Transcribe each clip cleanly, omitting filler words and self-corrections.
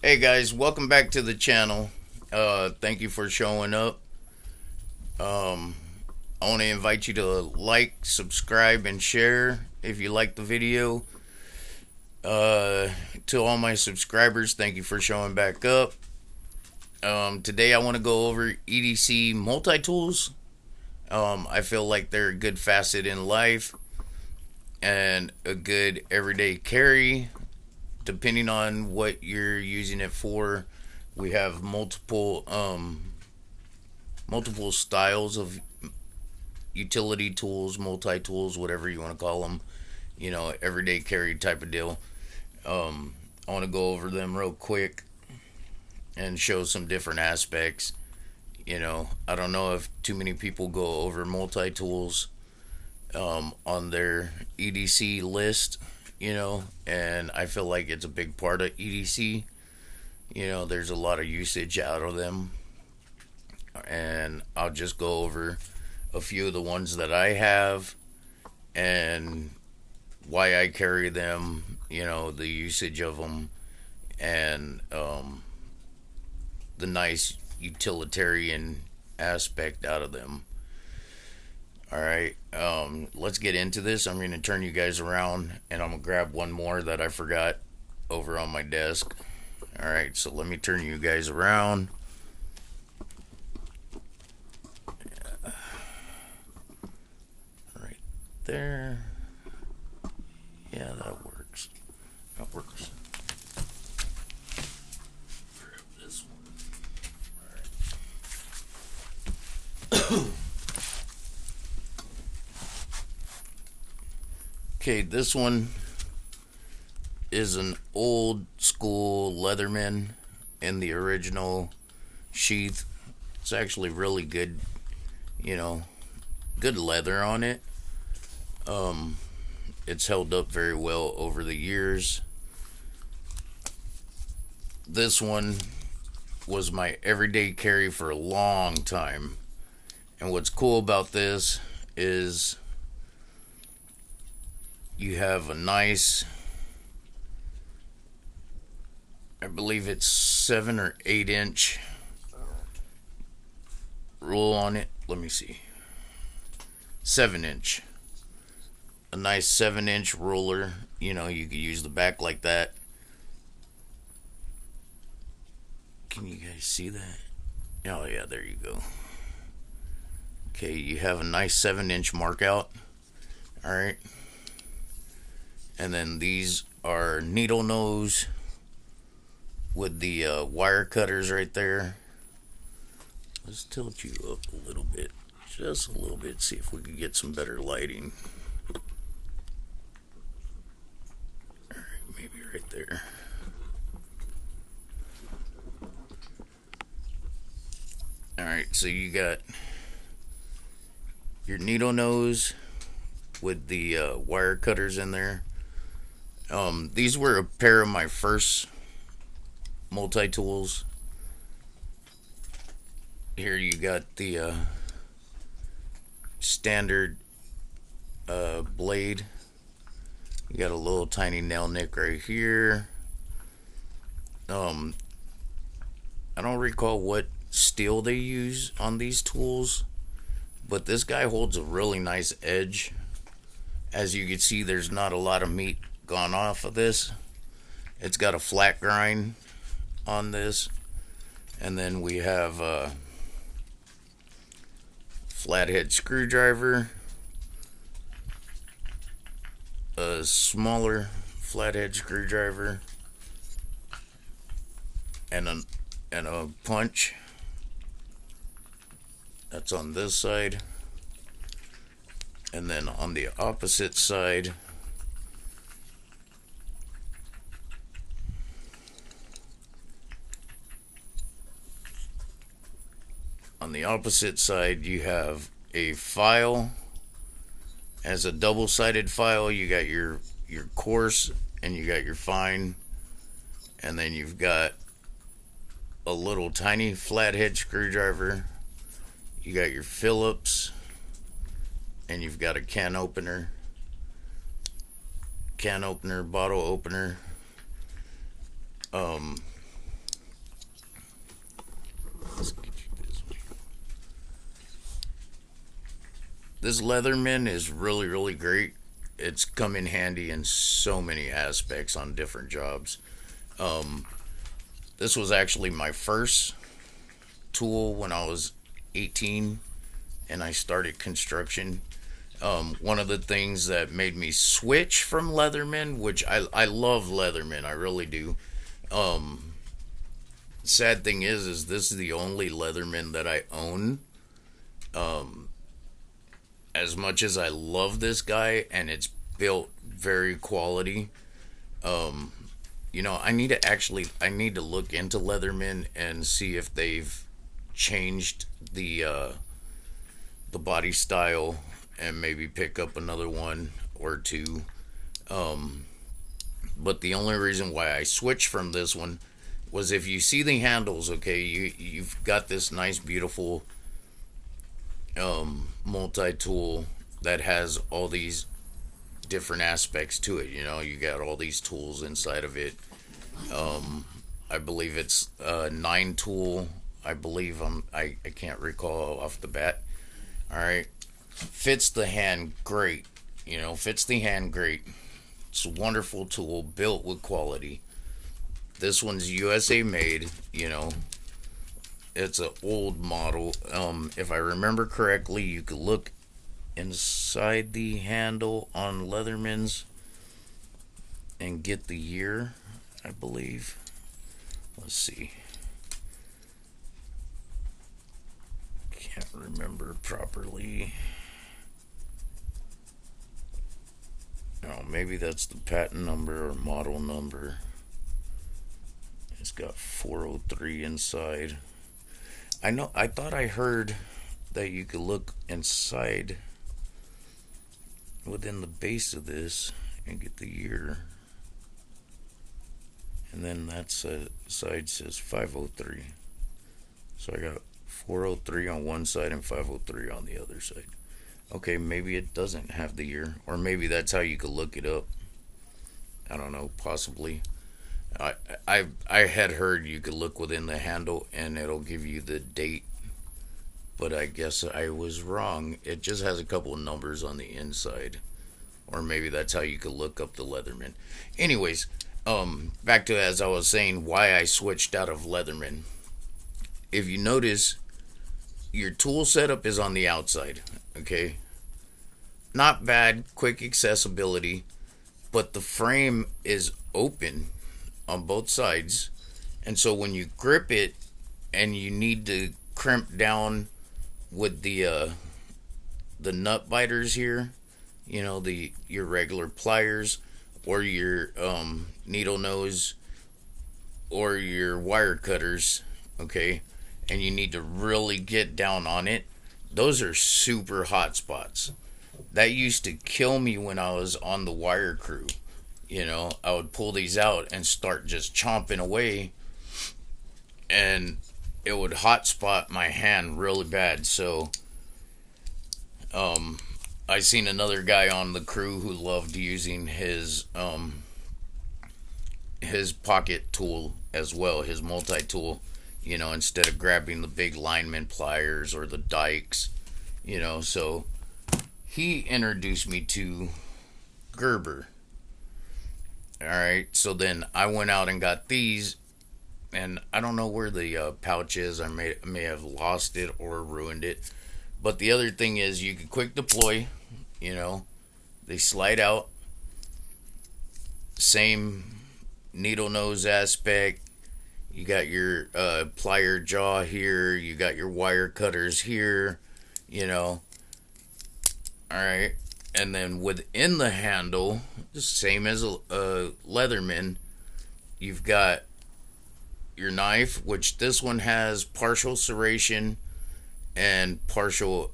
Hey guys, welcome back to the channel. Thank you for showing up. Um, I want to invite you to like, subscribe, and share if you like the video. To all my subscribers, thank you for showing back up. Today I want to go over EDC multi-tools. I feel like they're a good facet in life and a good everyday carry depending on what you're using it for. We have multiple styles of utility tools, multi tools, whatever you want to call them. Everyday carry type of deal. I want to go over them real quick and show some different aspects. I don't know if too many people go over multi tools on their EDC list, and I feel like it's a big part of EDC. There's a lot of usage out of them, and I'll just go over a few of the ones that I have and why I carry them, the usage of them, and the nice utilitarian aspect out of them. All right, let's get into this. I'm going to turn you guys around and I'm going to grab one more that I forgot over on my desk. All right, so let me turn you guys around. Right there. Yeah, that works. That works. Grab this one. All right. Okay, this one is an old school Leatherman in the original sheath. It's actually really good, good leather on it. It's held up very well over the years. This one was my everyday carry for a long time. And what's cool about this is you have a nice, I believe it's 7 or 8 inch roll on it. Let me see. 7 inch. A nice 7-inch roller. You could use the back like that. Can you guys see that? Oh yeah, there you go. Okay, you have a nice 7-inch mark out. Alright. And then these are needle nose with the wire cutters right there. Let's tilt you up a little bit. Just a little bit. See if we can get some better lighting. Alright, maybe right there. Alright, so you got your needle nose with the wire cutters in there. These were a pair of my first multi-tools. Here you got the standard blade. You got a little tiny nail nick right here. I don't recall what steel they use on these tools, but this guy holds a really nice edge. As you can see, there's not a lot of meat gone off of this. It's got a flat grind on this, and then we have a flathead screwdriver, a smaller flathead screwdriver, and a punch. That's on this side, and then on the opposite side, you have a file. As a double-sided file, you got your coarse and you got your fine, and then you've got a little tiny flathead screwdriver. You got your Phillips, and you've got a can opener, bottle opener. Let's get you this one. This Leatherman is really, really great. It's come in handy in so many aspects on different jobs. Um, this was actually my first tool when I was 18 and I started construction. One of the things that made me switch from Leatherman, which I love Leatherman, I really do. Um, Sad thing is this is the only Leatherman that I own. Um, as much as I love this guy and it's built very quality, um, I need to look into Leatherman and see if they've changed the body style and maybe pick up another one or two. Um, but the only reason why I switched from this one was if you see the handles, okay, you've got this nice, beautiful multi tool that has all these different aspects to it. You got all these tools inside of it. I believe it's a 9 tool. I believe I can't recall off the bat. All right, fits the hand great. Fits the hand great. It's a wonderful tool built with quality. This one's USA made. It's an old model. If I remember correctly, you could look inside the handle on Leatherman's and get the year, I believe. Let's see. Can't remember properly. Oh, maybe that's the patent number or model number. It's got 403 inside. I thought I heard that you could look inside within the base of this and get the year. And then that side says 503. So I got 403 on one side and 503 on the other side. Okay, maybe it doesn't have the year, or maybe that's how you could look it up. I don't know, possibly. I had heard you could look within the handle and it'll give you the date, but I guess I was wrong. It just has a couple of numbers on the inside, or maybe that's how you could look up the Leatherman. Anyways, back to as I was saying, why I switched out of Leatherman. If you notice, your tool setup is on the outside. Okay, not bad, quick accessibility, but the frame is open on both sides, and so when you grip it and you need to crimp down with the nut biters here, your regular pliers or your needle nose or your wire cutters, okay, and you need to really get down on it, those are super hot spots. That used to kill me when I was on the wire crew. I would pull these out and start just chomping away, and it would hot spot my hand really bad. So, I seen another guy on the crew who loved using his pocket tool as well, his multi tool. Instead of grabbing the big lineman pliers or the dikes. So he introduced me to Gerber. Alright, so then I went out and got these, and I don't know where the pouch is. I may have lost it or ruined it. But the other thing is you can quick deploy, they slide out. Same needle nose aspect. You got your plier jaw here. You got your wire cutters here, Alright. And then within the handle, the same as a Leatherman, you've got your knife, which this one has partial serration and partial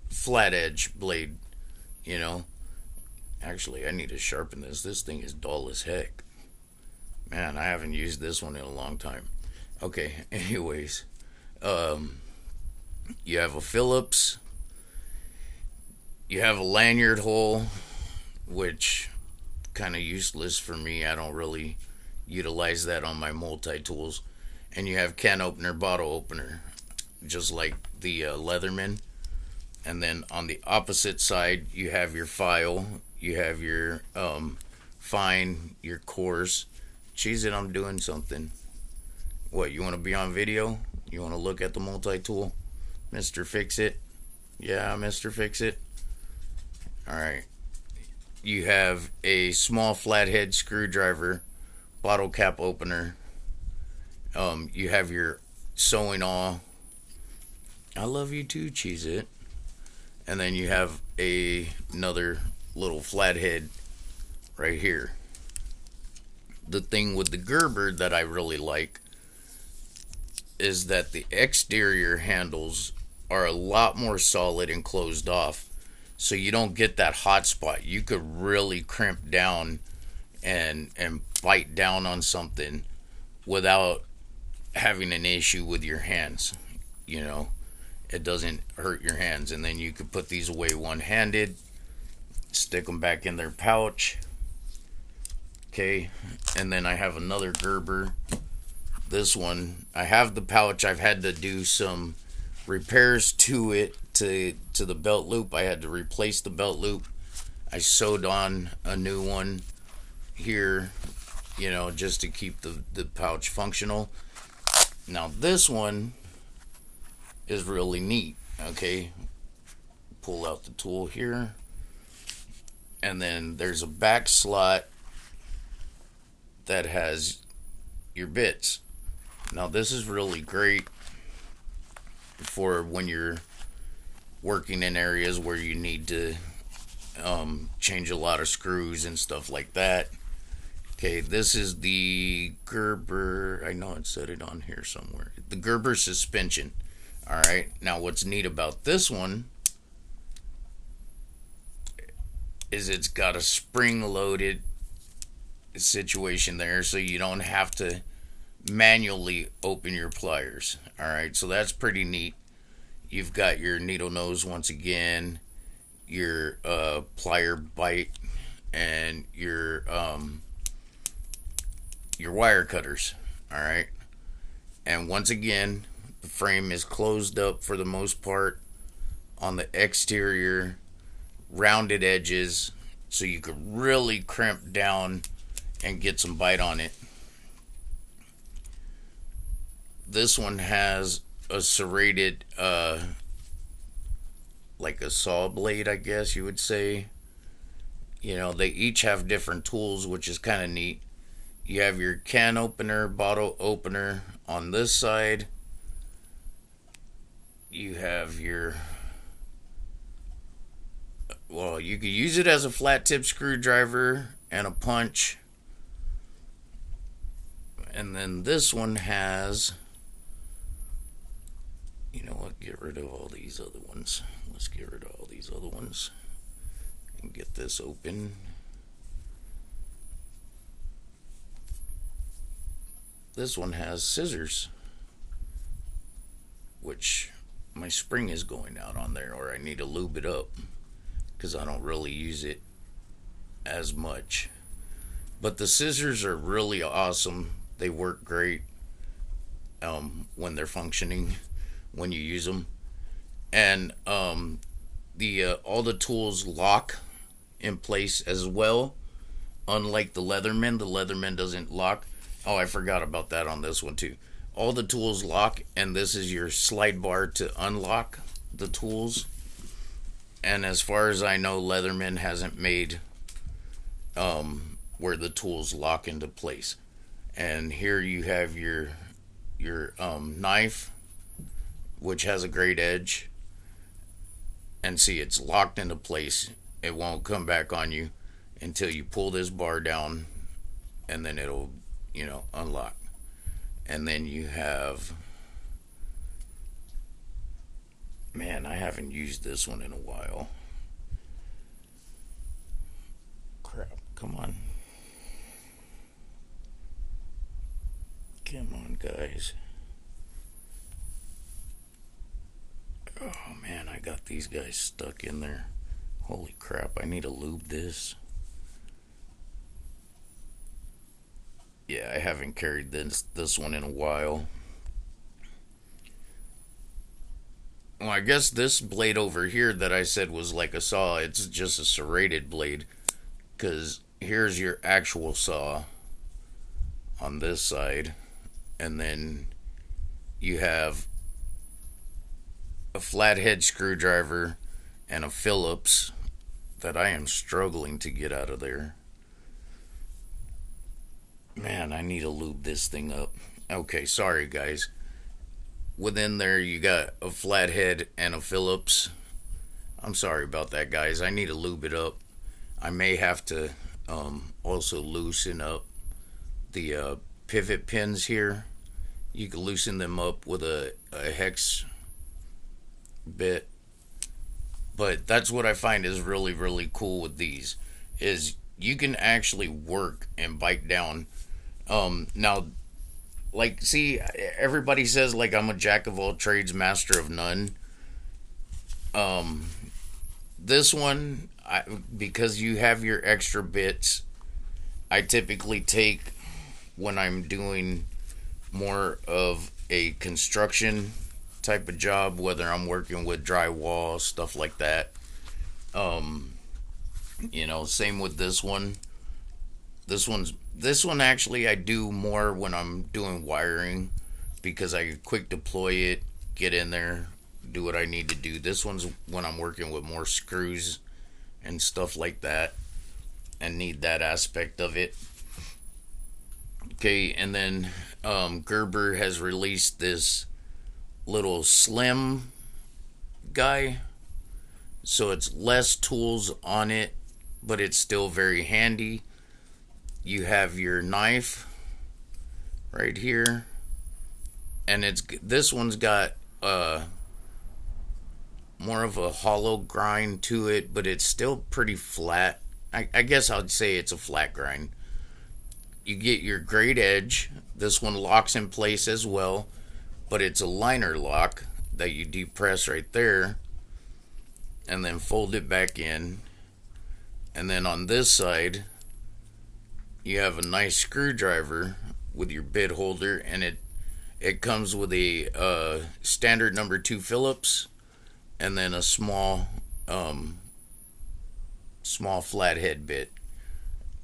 flat edge blade. Actually, I need to sharpen this. This thing is dull as heck. Man, I haven't used this one in a long time. Okay, anyways. You have a Phillips. You have a lanyard hole, which kind of useless for me. I don't really utilize that on my multi-tools. and you have can opener, bottle opener, just like the Leatherman. And then on the opposite side, you have your file, you have your fine, your coarse. Cheese it, I'm doing something. What, you want to be on video? You want to look at the multi-tool? Mr. Fix It? Yeah, Mr. Fix It. Alright. You have a small flathead screwdriver, bottle cap opener. You have your sewing awl. I love you too, Cheese It. And then you have another little flathead right here. The thing with the Gerber that I really like is that the exterior handles are a lot more solid and closed off, so you don't get that hot spot. You could really crimp down and bite down on something without having an issue with your hands. You know, it doesn't hurt your hands. And then you could put these away one-handed, stick them back in their pouch. Okay, and then I have another Gerber. This one, I have the pouch. I've had to do some repairs to it, to the belt loop. I had to replace the belt loop. I sewed on a new one here, you know, just to keep the pouch functional. Now this one is really neat. Okay, pull out the tool here, and then there's a back slot that has your bits. Now this is really great for when you're working in areas where you need to change a lot of screws and stuff like that. Okay, this is the Gerber. I know it said it on here somewhere. The Gerber suspension. Alright, now what's neat about this one is it's got a spring-loaded situation there, so you don't have to manually open your pliers. Alright, so that's pretty neat. You've got your needle nose once again, your plier bite, and your wire cutters. Alright, and once again, the frame is closed up for the most part on the exterior, rounded edges, so you could really crimp down and get some bite on it. This one has a serrated, like a saw blade, I guess you would say. You know, they each have different tools, which is kind of neat. You have your can opener, bottle opener on this side. You have your, well, you could use it as a flat tip screwdriver and a punch. And then this one has, you know what, get rid of all these other ones. Let's get rid of all these other ones and get this open. This one has scissors, which my spring is going out on there, or I need to lube it up because I don't really use it as much. But the scissors are really awesome. They work great when they're functioning, when you use them. And all the tools lock in place as well. Unlike the Leatherman doesn't lock. Oh, I forgot about that on this one too. All the tools lock, and this is your slide bar to unlock the tools. And as far as I know, Leatherman hasn't made where the tools lock into place. And here you have your knife, which has a great edge. And see, it's locked into place. It won't come back on you until you pull this bar down, and then it'll, you know, unlock. And then you have, man, I haven't used this one in a while. Crap, come on. Come on, guys. Oh man, I got these guys stuck in there. Holy crap, I need to lube this. Yeah, I haven't carried this one in a while. Well, I guess this blade over here that I said was like a saw, it's just a serrated blade. Because here's your actual saw on this side. And then you have a flathead screwdriver and a Phillips that I am struggling to get out of there. Man, I need to lube this thing up. Okay, sorry guys. Within there, you got a flathead and a Phillips. I'm sorry about that, guys. I need to lube it up. I may have to also loosen up the pivot pins here. You can loosen them up with a hex bit. But that's what I find is really, really cool with these, is you can actually work and bite down. Now, like, see, everybody says, like, I'm a jack of all trades, master of none. This one, because you have your extra bits, I typically take when I'm doing more of a construction type of job, whether I'm working with drywall, stuff like that. Same with this one. This one actually I do more when I'm doing wiring, because I can quick deploy it, get in there, do what I need to do. This one's when I'm working with more screws and stuff like that and need that aspect of it. Okay, and then Gerber has released this little slim guy, so it's less tools on it, but it's still very handy. You have your knife right here, and this one's got more of a hollow grind to it, but it's still pretty flat. I guess I'd say it's a flat grind. You get your great edge. This one locks in place as well, but it's a liner lock that you depress right there and then fold it back in. And then on this side, you have a nice screwdriver with your bit holder, and it comes with a standard number 2 Phillips and then a small flathead bit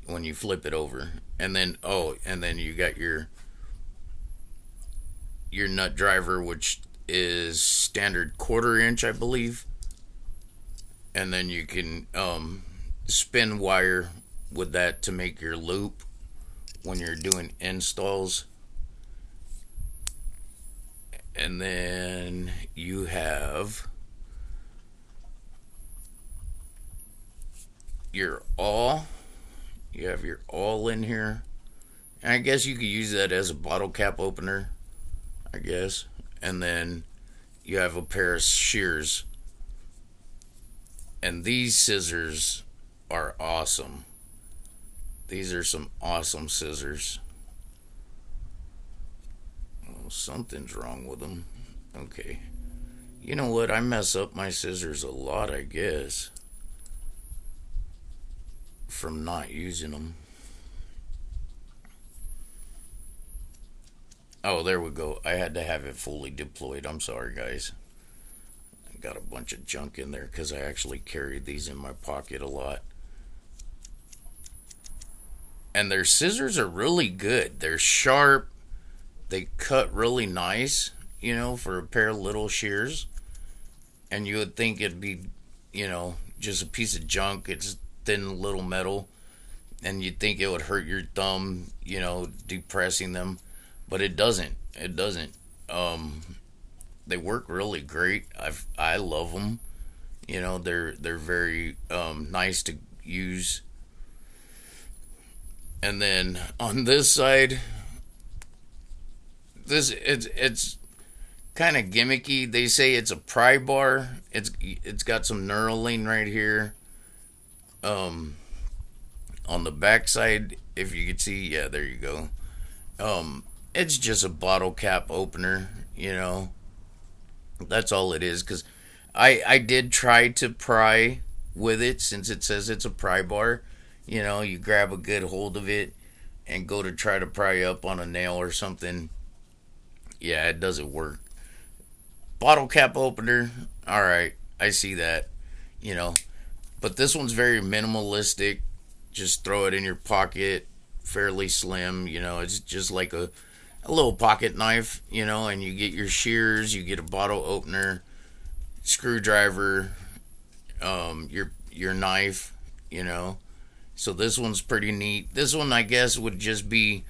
when you flip it over. And then you got your nut driver, which is standard 1/4 inch, I believe. And then you can spin wire with that to make your loop when you're doing installs. And then you have your awl. You have your awl in here. And I guess you could use that as a bottle cap opener, I guess. And then you have a pair of shears. And these scissors are awesome. These are some awesome scissors. Oh, something's wrong with them. Okay. You know what? I mess up my scissors a lot, I guess, from not using them. Oh, there we go. I had to have it fully deployed. I'm sorry, guys. I got a bunch of junk in there because I actually carried these in my pocket a lot. And their scissors are really good. They're sharp. They cut really nice, for a pair of little shears. And you would think it'd be, just a piece of junk. It's thin little metal. And you'd think it would hurt your thumb, depressing them. But it doesn't. It doesn't. They work really great. I love them. They're very nice to use. And then on this side, it's kind of gimmicky. They say it's a pry bar. It's got some knurling right here. On the back side, if you could see, yeah, there you go. It's just a bottle cap opener, That's all it is. Because I did try to pry with it, since it says it's a pry bar. You grab a good hold of it and go to try to pry up on a nail or something. Yeah, it doesn't work. Bottle cap opener, All right, I see that. You know, but this one's very minimalistic. Just throw it in your pocket, fairly slim. You know, it's just like a little pocket knife. You know, and you get your shears, you get a bottle opener, screwdriver, your knife. You know, so this one's pretty neat. This one, I guess, would just be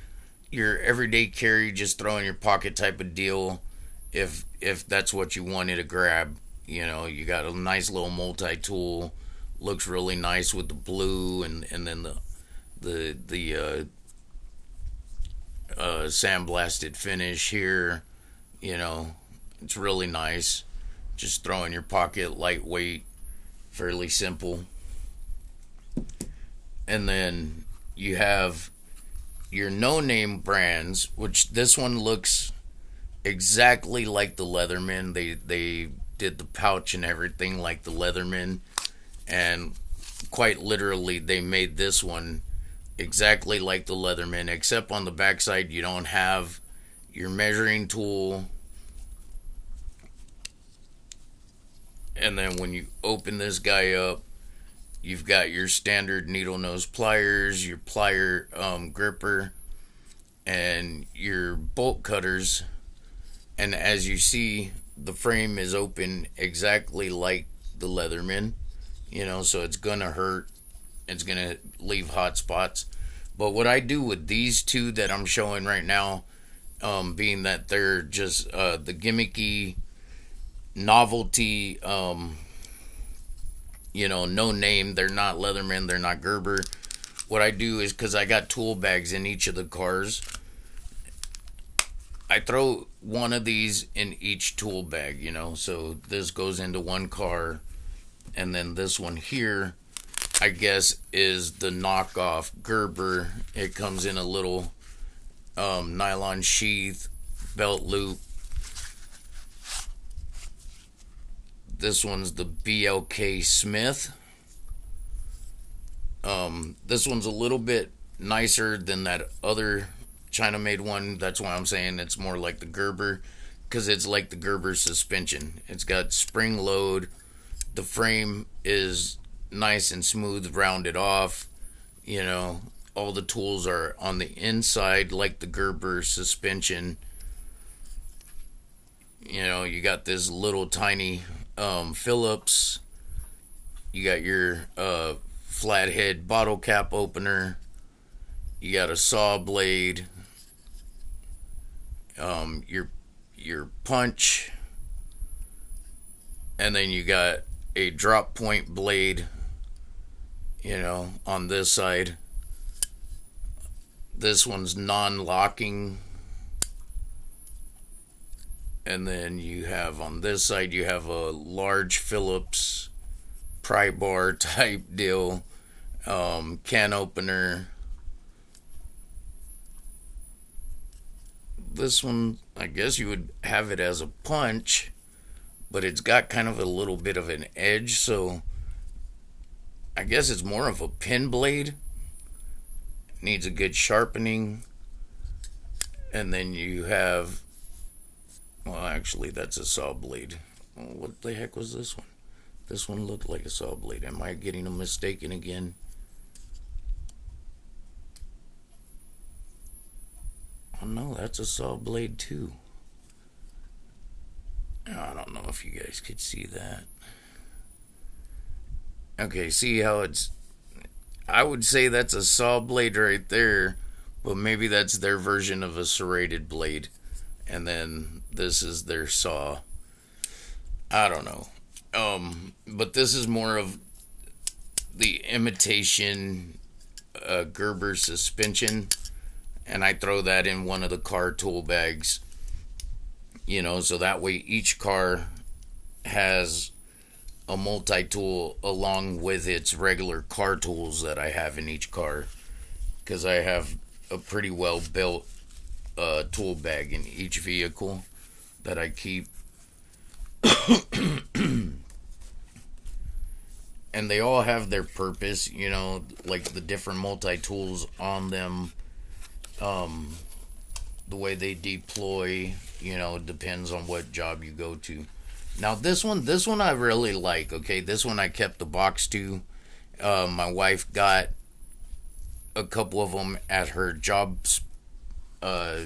your everyday carry, just throw in your pocket type of deal. If that's what you wanted to grab, you know, you got a nice little multi tool. Looks really nice with the blue and then the sandblasted finish here. You know, it's really nice. Just throw in your pocket, lightweight, fairly simple. And then you have your no name brands, which this one looks exactly like the Leatherman. They did the pouch and everything like the Leatherman, and quite literally they made this one exactly like the Leatherman, except on the backside you don't have your measuring tool. And then when you open this guy up, you've got your standard needle nose pliers, your plier gripper, and your bolt cutters. And as you see, the frame is open exactly like the Leatherman, you know, so it's gonna hurt. It's gonna leave hot spots. But what I do with these two that I'm showing right now, being that they're just the gimmicky novelty, you know, no name. They're not Leatherman. They're not Gerber. What I do is, because I got tool bags in each of the cars, I throw one of these in each tool bag, you know. So this goes into one car, and then this one here, I guess, is the knockoff Gerber. It comes in a little nylon sheath, belt loop. This one's the BLK Smith. This one's a little bit nicer than that other China made one. That's why I'm saying it's more like the Gerber, because it's like the Gerber suspension. It's got spring load. The frame is nice and smooth, rounded off. You know, all the tools are on the inside like the Gerber suspension. You know, you got this little tiny Phillips. You got your flathead bottle cap opener. You got a saw blade. Your punch, and then you got a drop point blade. You know, on this side. This one's non-locking. And then you have on this side, you have a large Phillips pry bar type deal, can opener. This one, I guess you would have it as a punch, but it's got kind of a little bit of an edge, so I guess it's more of a pin blade. Needs a good sharpening. And then you have, well, actually, that's a saw blade. Oh, what the heck was this one? This one looked like a saw blade. Am I getting them mistaken again? Oh no, that's a saw blade too. I don't know if you guys could see that. Okay, see how it's... I would say that's a saw blade right there, but maybe that's their version of a serrated blade. And then this is their saw. I don't know. But this is more of the imitation Gerber suspension, and I throw that in one of the car tool bags, you know, so that way each car has a multi-tool along with its regular car tools that I have in each car, because I have a pretty well built tool bag in each vehicle that I keep. And they all have their purpose, you know, like the different multi-tools on them, the way they deploy, you know, depends on what job you go to. Now this one I really like. Okay, this one I kept the box to. My wife got a couple of them at her job uh,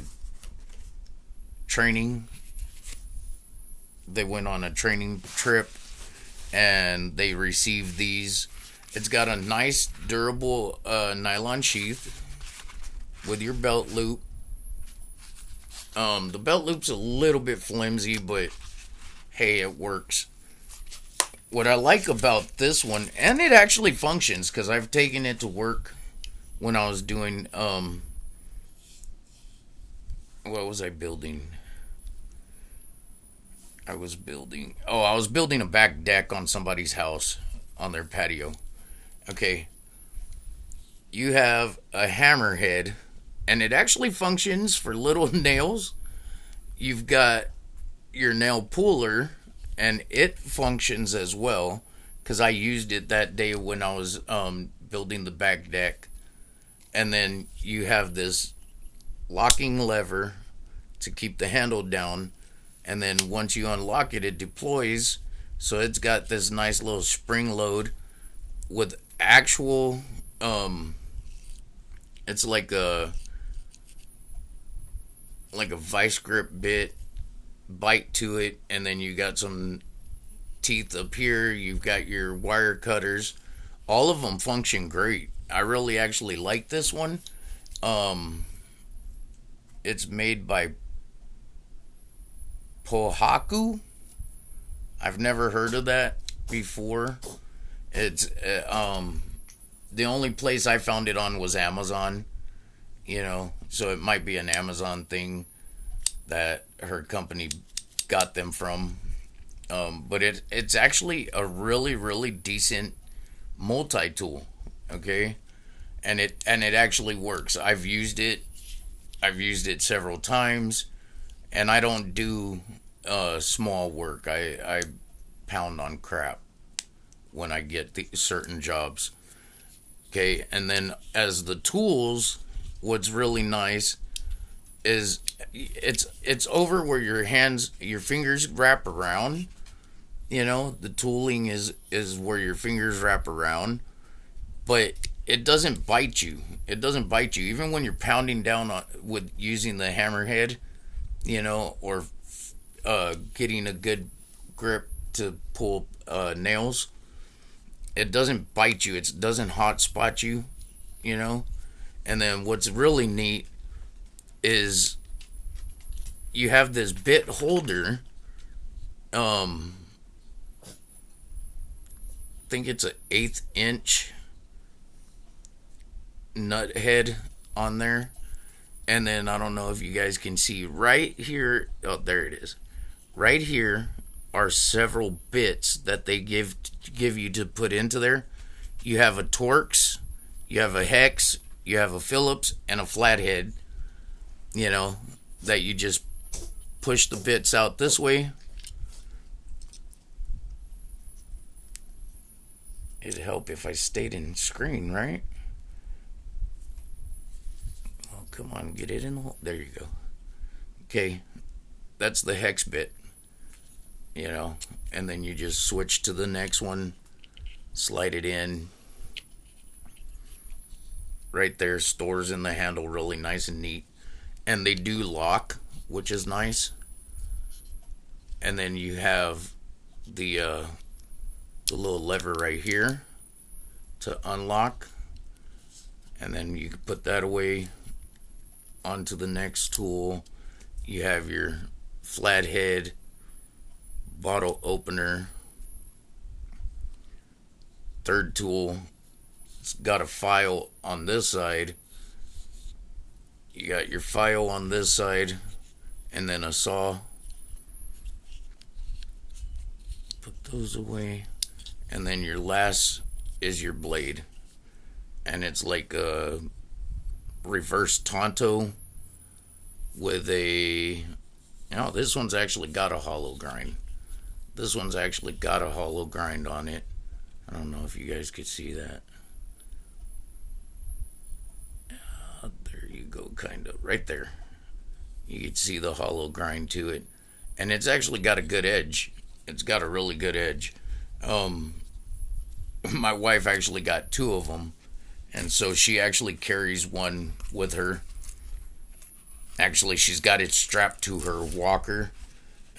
training. They went on a training trip and they received these. It's got a nice durable nylon sheath with your belt loop. The belt loop's a little bit flimsy, but hey, it works. What I like about this one, and it actually functions because I've taken it to work when I was doing what was I building? I was building a back deck on somebody's house on their patio. Okay, you have a hammerhead, and it actually functions for little nails. You've got your nail puller, and it functions as well because I used it that day when I was building the back deck. And then you have this locking lever to keep the handle down, and then once you unlock it, it deploys. So it's got this nice little spring load with actual it's like a vice grip bit bite to it, and then you got some teeth up here. You've got your wire cutters. All of them function great. I really actually like this one. um it's made by Pohaku. I've never heard of that before. It's the only place I found it on was Amazon, so it might be an Amazon thing that her company got them from. But it's actually a really really decent multi tool. Okay, and it actually works. I've used it several times, and I don't do small work. I pound on crap when I get certain jobs. Okay, and then as the tools, what's really nice is it's over where your fingers wrap around. The tooling is where your fingers wrap around, but it doesn't bite you. It doesn't bite you even when you're pounding down with using the hammerhead, or getting a good grip to pull nails. It doesn't bite you. It doesn't hot spot you, And then what's really neat is you have this bit holder. I think it's an 1/8 inch nut head on there. And then I don't know if you guys can see right here. Oh, there it is. Right here are several bits that they give you to put into there. You have a Torx, you have a hex, you have a Phillips, and a flathead. That you just push the bits out this way. It'd help if I stayed in screen, right? Oh, come on, get it in the hole. There you go. Okay, that's the hex bit. And then you just switch to the next one, slide it in. Right there, stores in the handle really nice and neat. And they do lock, which is nice. And then you have the little lever right here to unlock. And then you can put that away onto the next tool. You have your flathead, bottle opener. Third tool, it's got a file on this side. You got your file on this side, and then a saw. Put those away. And then your last is your blade. And it's like a reverse Tonto with a... this one's actually got a hollow grind. This one's actually got a hollow grind on it. I don't know if you guys could see that. There you go, kind of. Right there. You can see the hollow grind to it. And it's actually got a good edge. It's got a really good edge. Um, my wife actually got two of them, and so she actually carries one with her. Actually, she's got it strapped to her walker,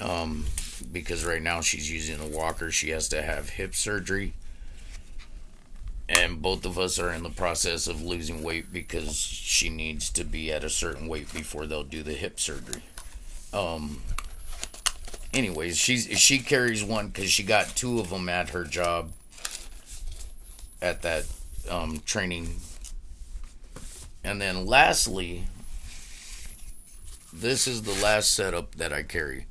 um, because right now she's using a walker. She has to have hip surgery, and both of us are in the process of losing weight because she needs to be at a certain weight before they'll do the hip surgery. Um, Anyways, she carries one because she got two of them at her job at that training. And then lastly, this is the last setup that I carry.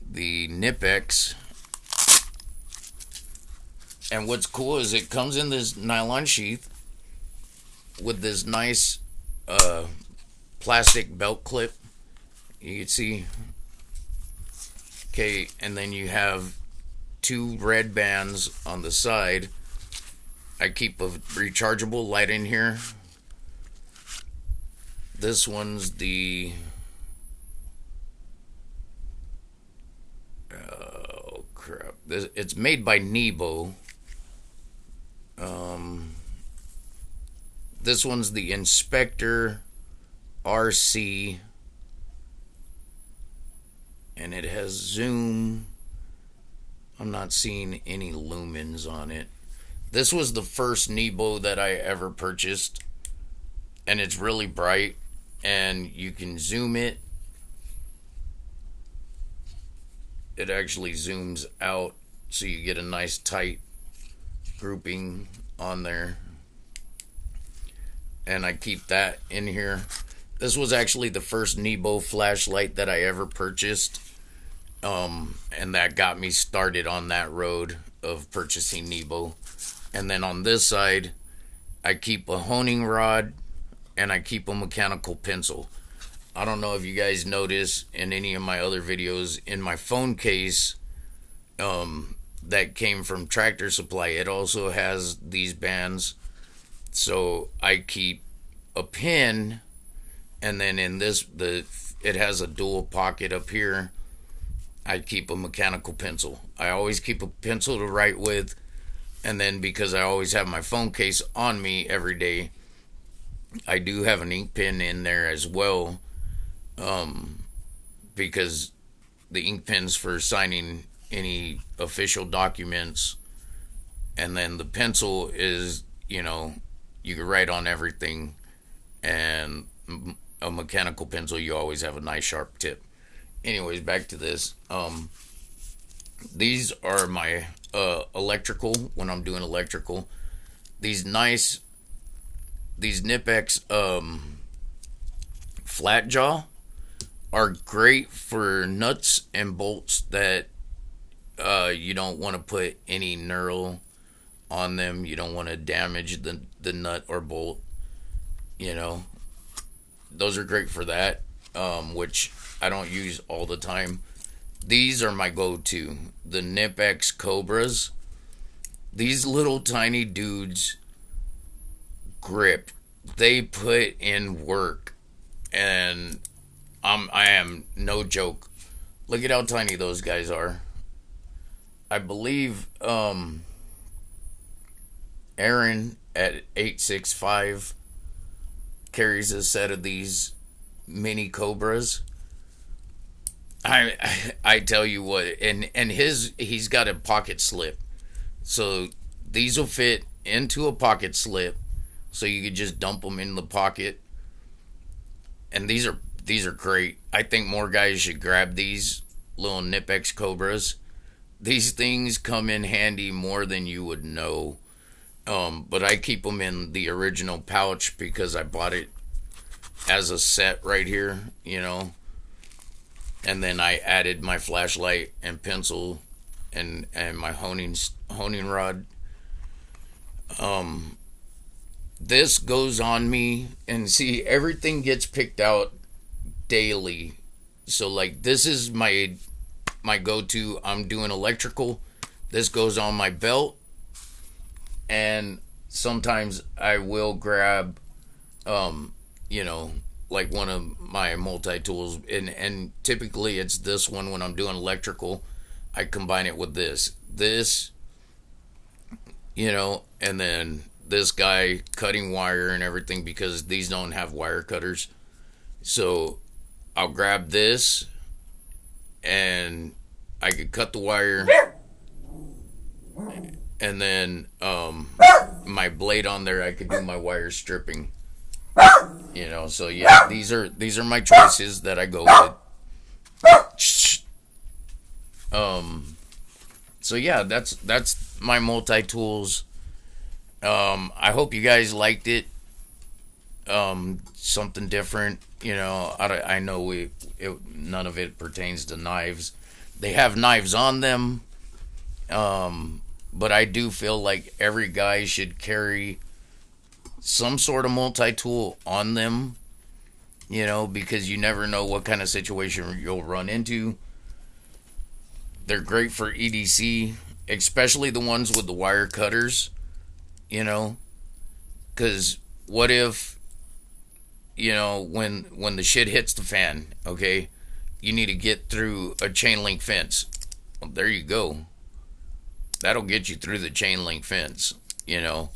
The Nipex. And what's cool is it comes in this nylon sheath with this nice plastic belt clip. You can see. Okay, and then you have two red bands on the side. I keep a rechargeable light in here. This one's the oh crap! It's made by Nebo. This one's the Inspector RC, and it has zoom. I'm not seeing any lumens on it. This was the first Nebo that I ever purchased, and it's really bright, and you can zoom it. It actually zooms out, so you get a nice tight grouping on there. And I keep that in here. This was actually the first Nebo flashlight that I ever purchased. And that got me started on that road of purchasing Nebo. And then on this side, I keep a honing rod and I keep a mechanical pencil. I don't know if you guys notice in any of my other videos, in my phone case that came from Tractor Supply, it also has these bands. So I keep a pin, and then in this, it has a dual pocket up here. I keep a mechanical pencil. I always keep a pencil to write with, and then because I always have my phone case on me every day, I do have an ink pen in there as well, because the ink pen's for signing any official documents, and then the pencil is, you can write on everything, and a mechanical pencil, you always have a nice sharp tip. Anyways, back to this. These are my electrical, when I'm doing electrical. These Nipex flat jaw are great for nuts and bolts that you don't want to put any knurl on them. You don't want to damage the nut or bolt. Those are great for that, which I don't use all the time. These are my go-to, the Nipex Cobras. These little tiny dudes grip. They put in work, and I am no joke. Look at how tiny those guys are. I believe Aaron at 865 carries a set of these mini Cobras. I tell you what, and he's got a pocket slip, so these will fit into a pocket slip, so you could just dump them in the pocket. And these are great. I think more guys should grab these little Nipex Cobras. These things come in handy more than you would know. But I keep them in the original pouch because I bought it as a set right here, And then I added my flashlight and pencil and my honing rod. This goes on me, and see, everything gets picked out daily. So like, this is my go-to. I'm doing electrical. This goes on my belt, and sometimes I will grab like one of my multi-tools, and typically it's this one when I'm doing electrical. I combine it with this, and then this guy cutting wire and everything, because these don't have wire cutters. So I'll grab this and I could cut the wire, and then my blade on there, I could do my wire stripping. So yeah, these are my choices that I go with. So yeah, that's my multi-tools. I hope you guys liked it. Something different. I know none of it pertains to knives. They have knives on them, but I do feel like every guy should carry some sort of multi-tool on them, because you never know what kind of situation you'll run into. They're great for EDC, especially the ones with the wire cutters, because what if, when the shit hits the fan, okay, you need to get through a chain link fence. Well, there you go. That'll get you through the chain link fence, You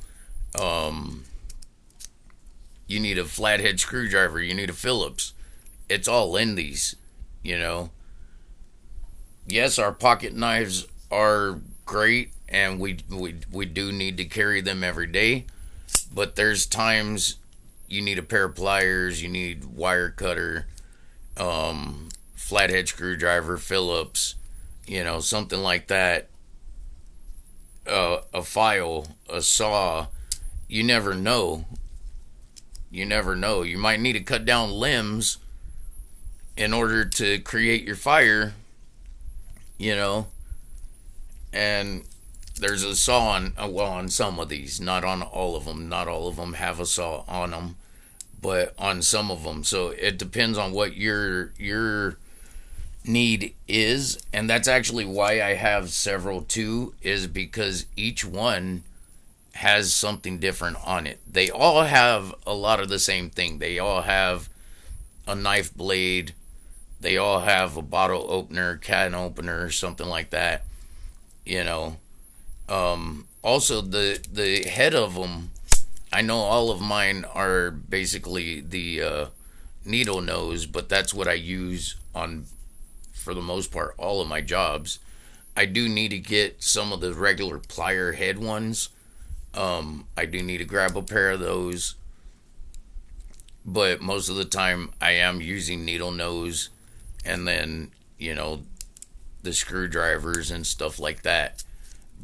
need a flathead screwdriver. You need a Phillips. It's all in these, Yes, our pocket knives are great, and we do need to carry them every day. But there's times you need a pair of pliers, you need wire cutter, flathead screwdriver, Phillips, something like that. A file, a saw. You never know. You never know. You might need to cut down limbs in order to create your fire, and there's a saw on some of these, not on all of them. Not all of them have a saw on them, but on some of them. So it depends on what your need is, and that's actually why I have several too, is because each one has something different on it. They all have a lot of the same thing. They all have a knife blade. They all have a bottle opener, can opener, something like that. Also, the head of them, I know all of mine are basically the needle nose, but that's what I use on, for the most part, all of my jobs. I do need to get some of the regular plier head ones. I do need to grab a pair of those, but most of the time I am using needle nose, and then the screwdrivers and stuff like that.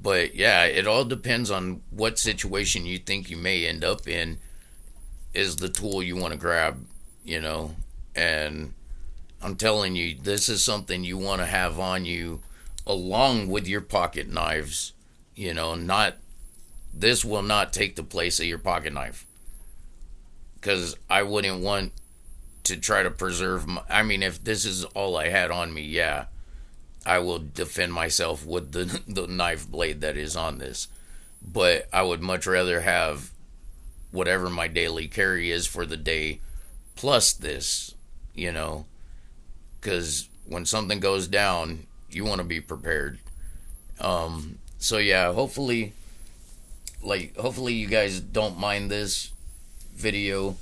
But yeah, it all depends on what situation you think you may end up in is the tool you want to grab, and I'm telling you, this is something you want to have on you along with your pocket knives. This will not take the place of your pocket knife, because I wouldn't want to try to preserve if this is all I had on me, yeah, I will defend myself with the knife blade that is on this. But I would much rather have whatever my daily carry is for the day plus this, because when something goes down, you want to be prepared. So yeah, hopefully you guys don't mind this video.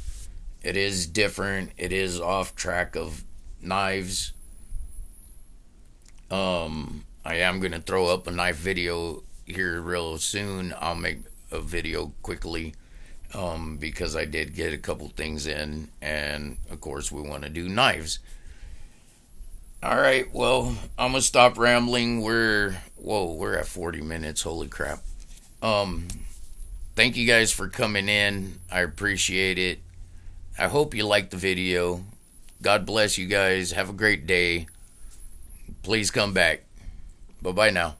It is different. It is off track of knives. I am going to throw up a knife video here real soon. I'll make a video quickly, because I did get a couple things in, and of course we want to do knives. Alright, well, I'm going to stop rambling. We're at 40 minutes. Holy crap. Thank you guys for coming in. I appreciate it. I hope you liked the video. God bless you guys. Have a great day. Please come back. Bye-bye now.